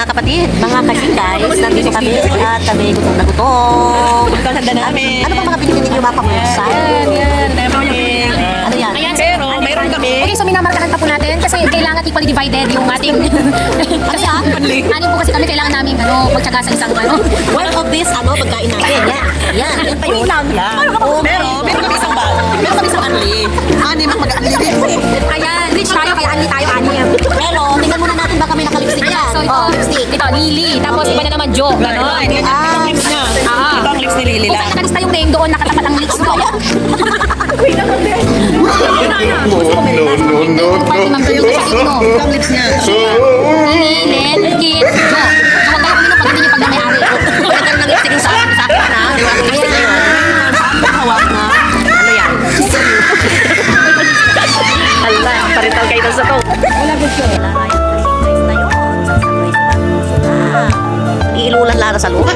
Mga kapatid, mga kasing guys, nandito kami at kami gutom na gutom. Ang handa namin. Ano ba mga pinipili niyo mga pamulsa? Yan. Ano yan? Ayan, Pero mayroon kami. Okay, so minamarkahan pa po natin kasi kailangan equally divided yung ating... kasi anin po kasi kami kailangan namin magtyaga sa isang One of this, pagkain natin. Yan. Yan pa yun. Pero meron kami isang bag. Meron kami isang anli. Anim ang mag-anli din. Ayan, rich tayo kaya ani tayo ani. Pero, tingnan muna natin baka may nakalipstick Ayan, yan. so ito, Lipstick. ito, Lily. Tapos iba na naman Joe. Ganon. Ito ang lips niya. Ito ang lips ni Lily Kung lang. saan nakalista yung name doon, nakatapat ang lips ko. No. Party member yung sa ito. Ito ang lips niya. Lily, Len, Kit, Joe. So, huwag kayo uminom pag hindi nyo pag namayari. Nagkaroon ng lipstick yung sa akin na. Di ba? Lipstick na yun. Hawak na. Ano yan? Hala, parital kayo sa to. Wala gusto. Iilulan lang sa loob.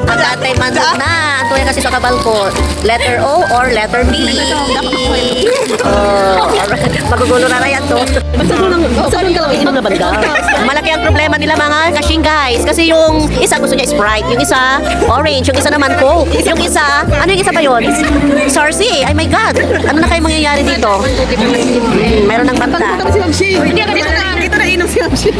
Magkatay manok na. Ito yan kasi sa kabalkon. Letter O or letter B. Alright. Magugulo na yan to. Basta nung dalawin mga banda. Malaki ang problema nila mga kashing guys. Kasi yung isa gusto niya Sprite. Yung isa orange. Yung isa naman Coke. Yung isa, ano yung isa pa yun? Sarsi. Ay my God. Ano na kayo mangyayari dito? Meron ng banta. Si Mamshi. Hindi, dito na inom si Mamshi.